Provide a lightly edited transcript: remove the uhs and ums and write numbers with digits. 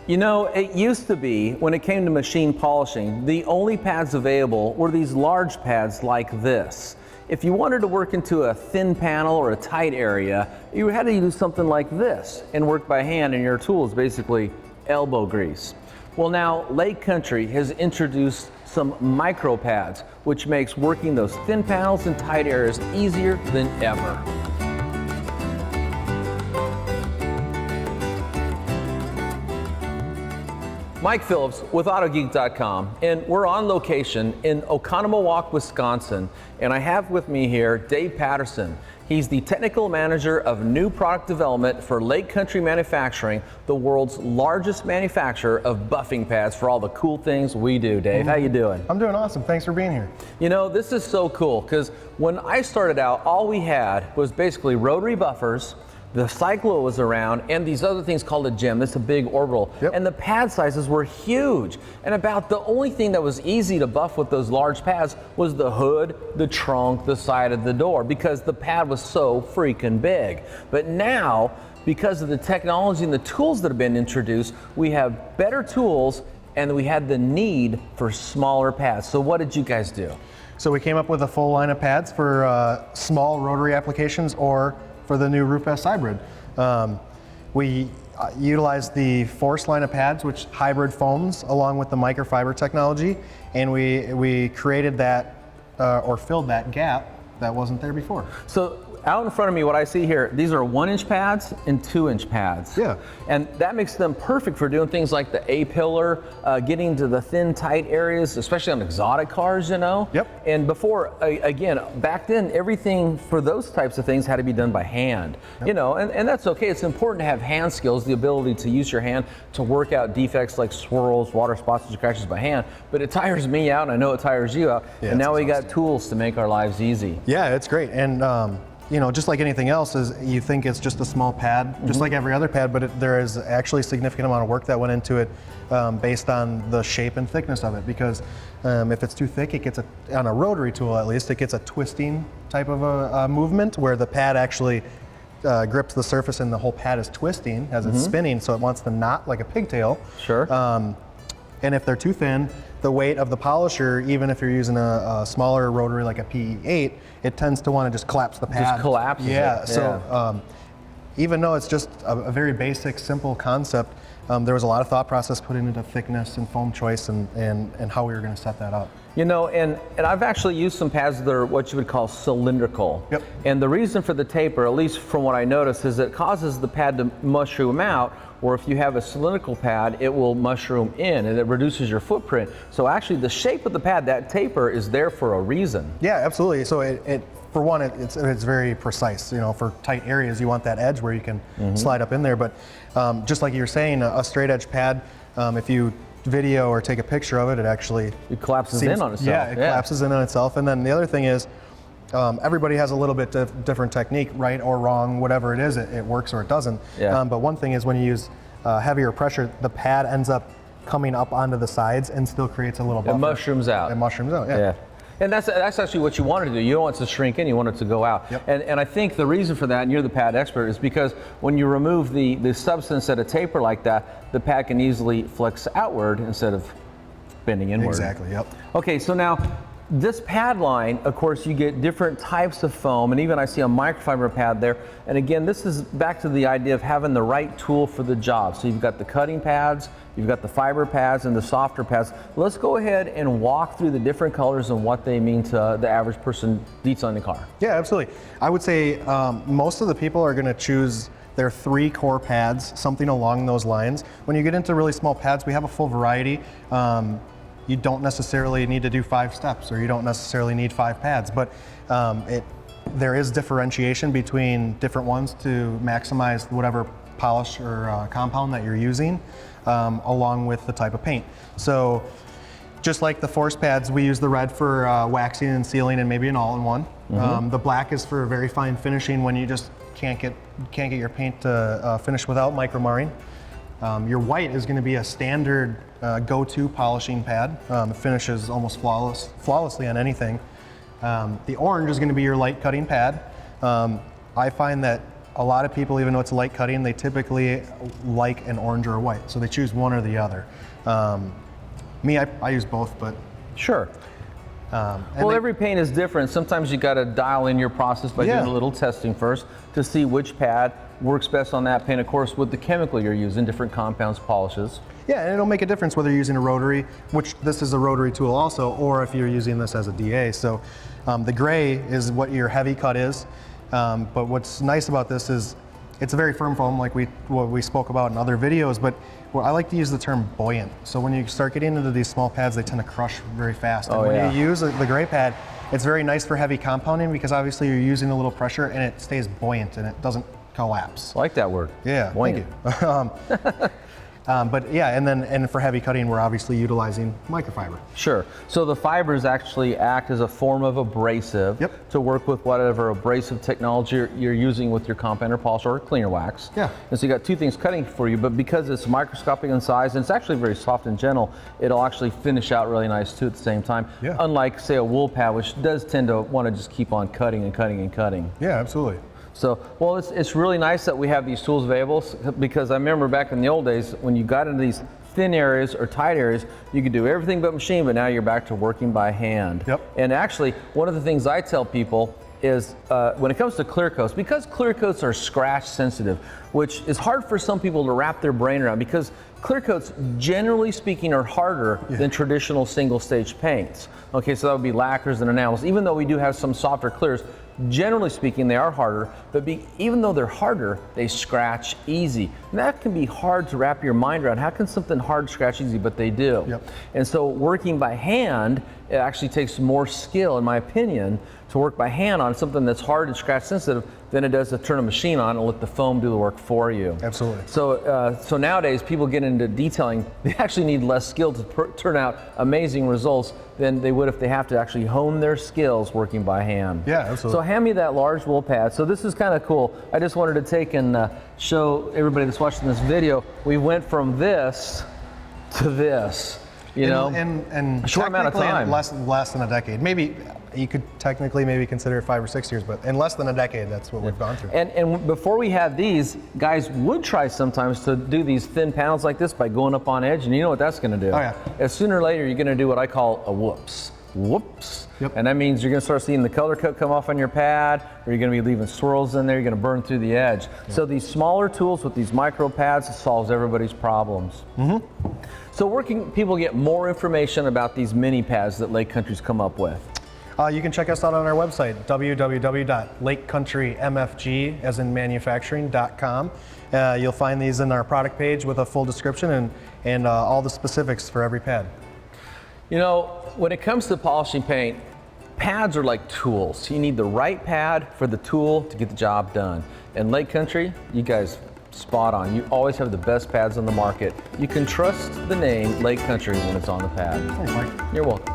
You know, it used to be, when it came to machine polishing, the only pads available were these large pads like this. If you wanted to work into a thin panel or a tight area, you had to use something like this and work by hand, and your tool is basically elbow grease. Well, now Lake Country has introduced some micro pads, which makes working those thin panels and tight areas easier than ever. Mike Phillips with Autogeek.com, and we're on location in Oconomowoc, Wisconsin, and I have with me here Dave Patterson. He's the Technical Manager of New Product Development for Lake Country Manufacturing, the world's largest manufacturer of buffing pads for all the cool things we do. Dave, how you doing? I'm doing awesome. Thanks for being here. You know, this is so cool because when I started out, all we had was basically rotary buffers. The cyclo was around, and these other things called a gem. That's a big orbital. Yep. And the pad sizes were huge. And about the only thing that was easy to buff with those large pads was the hood, the trunk, the side of the door, because the pad was so freaking big. But now, because of the technology and the tools that have been introduced, we have better tools, and we had the need for smaller pads. So what did you guys do? So we came up with a full line of pads for small rotary applications or for the new Roof S hybrid. We utilized the Force line of pads, which hybrid foams along with the microfiber technology, and we created that or filled that gap that wasn't there before. So out in front of me, what I see here, these are 1-inch pads and 2-inch pads. Yeah. And that makes them perfect for doing things like the A-pillar, getting to the thin, tight areas, especially on exotic cars, you know? Yep. And before, again, back then, everything for those types of things had to be done by hand. Yep. You know, and that's okay. It's important to have hand skills, the ability to use your hand to work out defects like swirls, water spots, and scratches by hand. But it tires me out, and I know it tires you out. Yeah, and now we got tools to make our lives easy. Yeah, it's great. And you know, just like anything else, is you think it's just a small pad, just like every other pad, but there is actually a significant amount of work that went into it based on the shape and thickness of it. Because if it's too thick, it gets on a rotary tool at least, it gets a twisting type of a movement where the pad actually grips the surface and the whole pad is twisting as it's spinning, so it wants to knot like a pigtail. Sure. And if they're too thin, the weight of the polisher, even if you're using a smaller rotary like a PE8, it tends to want to just collapse the pad. Just collapses yeah, it. So even though it's just a very basic, simple concept, there was a lot of thought process put into thickness and foam choice and how we were going to set that up. You know, and I've actually used some pads that are what you would call cylindrical. Yep. And the reason for the taper, at least from what I noticed, is it causes the pad to mushroom out, or if you have a cylindrical pad, it will mushroom in, and it reduces your footprint. So actually the shape of the pad, that taper, is there for a reason. Yeah, absolutely. So for one, it's very precise. You know, for tight areas, you want that edge where you can slide up in there. But just like you were saying, a straight edge pad, if you video or take a picture of it, it actually collapses in on itself. Yeah, it collapses in on itself. And then the other thing is, everybody has a little bit different technique, right or wrong, whatever it is, it works or it doesn't. Yeah. But one thing is when you use heavier pressure, the pad ends up coming up onto the sides and still creates a little buffer. It mushrooms out. It mushrooms out, yeah. And that's actually what you want to do. You don't want it to shrink in, you want it to go out. Yep. And I think the reason for that, and you're the pad expert, is because when you remove the substance at a taper like that, the pad can easily flex outward instead of bending inward. Exactly, yep. Okay, so now this pad line, of course, you get different types of foam, and even I see a microfiber pad there. And again, this is back to the idea of having the right tool for the job. So you've got the cutting pads, you've got the fiber pads, and the softer pads. Let's go ahead and walk through the different colors and what they mean to the average person detailing the car. Yeah, absolutely. I would say most of the people are going to choose their 3 core pads, something along those lines. When you get into really small pads, we have a full variety. You don't necessarily need to do 5 steps, or you don't necessarily need 5 pads, but there is differentiation between different ones to maximize whatever polish or compound that you're using, along with the type of paint. So just like the Force pads, we use the red for waxing and sealing and maybe an all-in-one. The black is for very fine finishing when you just can't get your paint to finish without micromarring. Your white is going to be a standard go-to polishing pad. It finishes almost flawlessly on anything. The orange is going to be your light cutting pad. I find that a lot of people, even though it's light cutting, they typically like an orange or a white. So they choose one or the other. Me, I use both, but. Sure. Well, every paint is different. Sometimes you got to dial in your process by doing a little testing first to see which pad works best on that paint. Of course, with the chemical you're using, different compounds, polishes. Yeah, and it'll make a difference whether you're using a rotary, which this is a rotary tool also, or if you're using this as a DA. So the gray is what your heavy cut is, but what's nice about this is it's a very firm foam, like what we spoke about in other videos, but I like to use the term buoyant. So when you start getting into these small pads, they tend to crush very fast. And when you use the gray pad, it's very nice for heavy compounding because obviously you're using a little pressure and it stays buoyant and it doesn't collapse. I like that word. Yeah, buoyant. Thank you. But yeah, and for heavy cutting, we're obviously utilizing microfiber. Sure. So the fibers actually act as a form of abrasive to work with whatever abrasive technology you're using with your compounder polish or cleaner wax. Yeah. And so you got two things cutting for you, but because it's microscopic in size and it's actually very soft and gentle, it'll actually finish out really nice too at the same time. Yeah. Unlike, say, a wool pad, which does tend to want to just keep on cutting and cutting and cutting. Yeah, absolutely. So, well, it's really nice that we have these tools available because I remember back in the old days when you got into these thin areas or tight areas, you could do everything but machine, but now you're back to working by hand. Yep. And actually, one of the things I tell people is when it comes to clear coats, because clear coats are scratch sensitive, which is hard for some people to wrap their brain around because clear coats, generally speaking, are harder than traditional single stage paints. Okay, so that would be lacquers and enamels. Even though we do have some softer clears, generally speaking, they are harder, but even though they're harder, they scratch easy. And that can be hard to wrap your mind around. How can something hard scratch easy? But they do. Yep. And so working by hand, it actually takes more skill, in my opinion, to work by hand on something that's hard and scratch sensitive than it does to turn a machine on and let the foam do the work for you. Absolutely. So nowadays, people get into detailing, they actually need less skill to turn out amazing results than they would if they have to actually hone their skills working by hand. Yeah, absolutely. So hand me that large wool pad. So this is kind of cool. I just wanted to take and show everybody that's watching this video, we went from this to this. You know, in a short amount of time. Less than a decade. Maybe you could technically maybe consider it 5 or 6 years, but in less than a decade, that's what we've gone through. And before we had these, guys would try sometimes to do these thin panels like this by going up on edge, and you know what that's going to do? Oh yeah. As sooner or later, you're going to do what I call a whoops. Whoops. Yep. And that means you're going to start seeing the color coat come off on your pad, or you're going to be leaving swirls in there, you're going to burn through the edge. Yep. So these smaller tools with these micro pads solves everybody's problems. So where can people get more information about these mini pads that Lake Country's come up with? You can check us out on our website, www.lakecountrymfg, as in manufacturing.com. You'll find these in our product page with a full description and all the specifics for every pad. You know, when it comes to polishing paint, pads are like tools. You need the right pad for the tool to get the job done. And Lake Country, you guys spot on. You always have the best pads on the market. You can trust the name Lake Country when it's on the pad. Thanks, Mike. You're welcome.